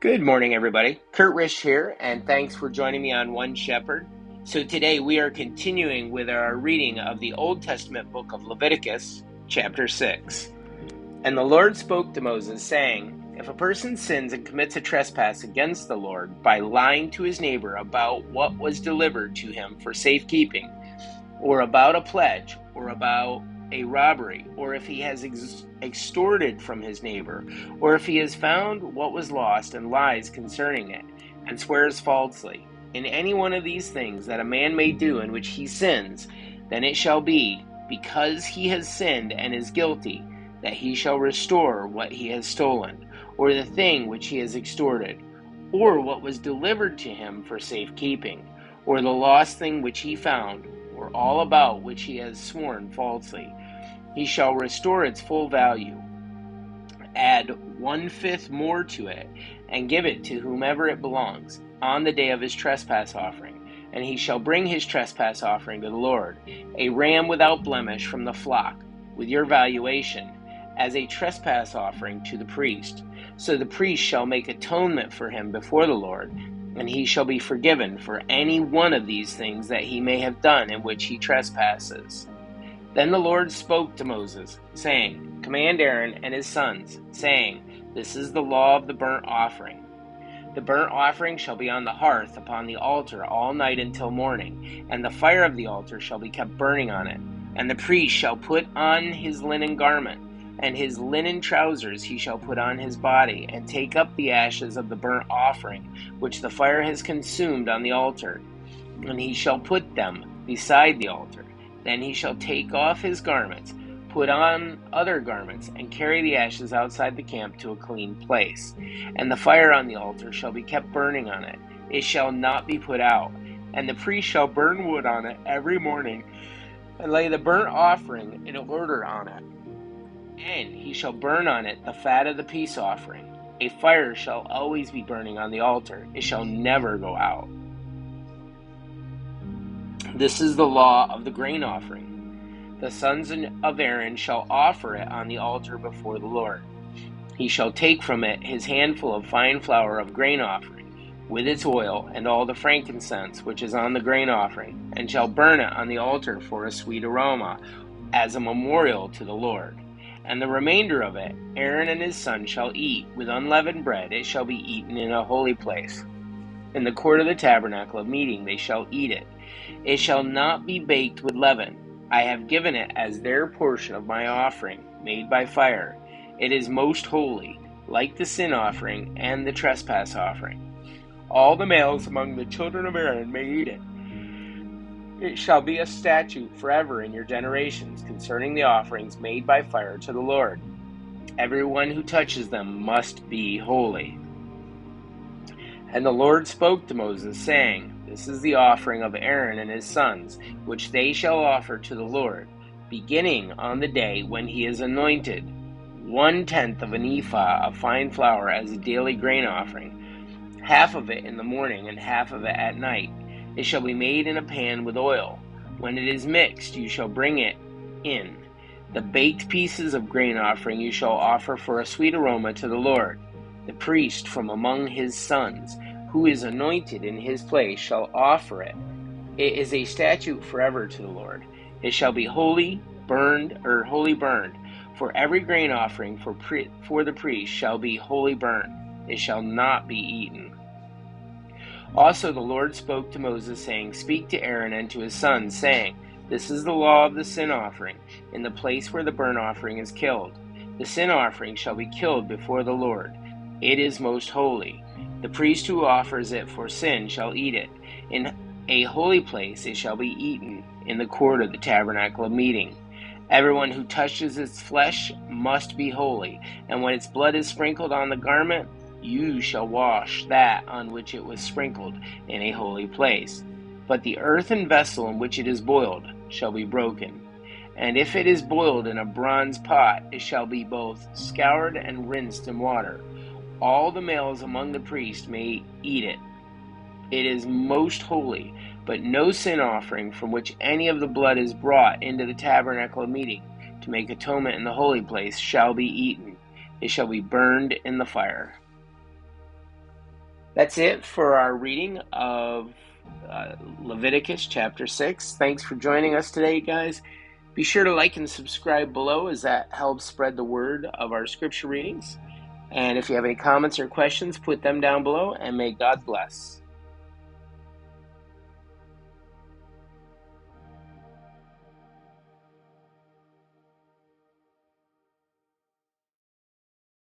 Good morning, everybody. Kurt Risch here, and thanks for joining me on One Shepherd. So today we are continuing with our reading of the Old Testament book of Leviticus, chapter 6. And the Lord spoke to Moses, saying, If a person sins and commits a trespass against the Lord by lying to his neighbor about what was delivered to him for safekeeping, or about a pledge, or about a robbery, or if he has extorted from his neighbor, or if he has found what was lost and lies concerning it, and swears falsely, in any one of these things that a man may do in which he sins, then it shall be, because he has sinned and is guilty, that he shall restore what he has stolen, or the thing which he has extorted, or what was delivered to him for safekeeping, or the lost thing which he found, or all about which he has sworn falsely. He shall restore its full value, add 1/5 more to it, and give it to whomever it belongs, on the day of his trespass offering. And he shall bring his trespass offering to the Lord, a ram without blemish from the flock, with your valuation, as a trespass offering to the priest. So the priest shall make atonement for him before the Lord, and he shall be forgiven for any one of these things that he may have done in which he trespasses. Then the Lord spoke to Moses, saying, Command Aaron and his sons, saying, This is the law of the burnt offering. The burnt offering shall be on the hearth upon the altar all night until morning, and the fire of the altar shall be kept burning on it. And the priest shall put on his linen garment, and his linen trousers he shall put on his body, and take up the ashes of the burnt offering, which the fire has consumed on the altar, and he shall put them beside the altar. Then he shall take off his garments, put on other garments, and carry the ashes outside the camp to a clean place. And the fire on the altar shall be kept burning on it. It shall not be put out. And the priest shall burn wood on it every morning, and lay the burnt offering in order on it. And he shall burn on it the fat of the peace offering. A fire shall always be burning on the altar. It shall never go out. This is the law of the grain offering. The sons of Aaron shall offer it on the altar before the Lord. He shall take from it his handful of fine flour of grain offering, with its oil, and all the frankincense which is on the grain offering, and shall burn it on the altar for a sweet aroma, as a memorial to the Lord. And the remainder of it Aaron and his sons shall eat with unleavened bread. It shall be eaten in a holy place. In the court of the tabernacle of meeting they shall eat it. It shall not be baked with leaven. I have given it as their portion of my offering, made by fire. It is most holy, like the sin offering and the trespass offering. All the males among the children of Aaron may eat it. It shall be a statute forever in your generations concerning the offerings made by fire to the Lord. Everyone who touches them must be holy. And the Lord spoke to Moses, saying, This is the offering of Aaron and his sons, which they shall offer to the Lord, beginning on the day when he is anointed, 1/10 of an ephah of fine flour as a daily grain offering, half of it in the morning and half of it at night. It shall be made in a pan with oil. When it is mixed, you shall bring it in. The baked pieces of grain offering you shall offer for a sweet aroma to the Lord. The priest from among his sons, who is anointed in his place, shall offer it. It is a statute forever to the Lord. It shall be wholly burned. For every grain offering for the priest shall be wholly burned. It shall not be eaten. Also the Lord spoke to Moses, saying, Speak to Aaron and to his sons, saying, This is the law of the sin offering, in the place where the burnt offering is killed. The sin offering shall be killed before the Lord. It is most holy. The priest who offers it for sin shall eat it. In a holy place it shall be eaten, in the court of the tabernacle of meeting. Everyone who touches its flesh must be holy, and when its blood is sprinkled on the garment, you shall wash that on which it was sprinkled in a holy place. But the earthen vessel in which it is boiled shall be broken. And if it is boiled in a bronze pot, it shall be both scoured and rinsed in water. All the males among the priests may eat it. It is most holy, but no sin offering from which any of the blood is brought into the tabernacle of meeting to make atonement in the holy place shall be eaten. It shall be burned in the fire. That's it for our reading of Leviticus chapter 6. Thanks for joining us today, guys. Be sure to like and subscribe below, as that helps spread the word of our scripture readings. And if you have any comments or questions, put them down below, and may God bless.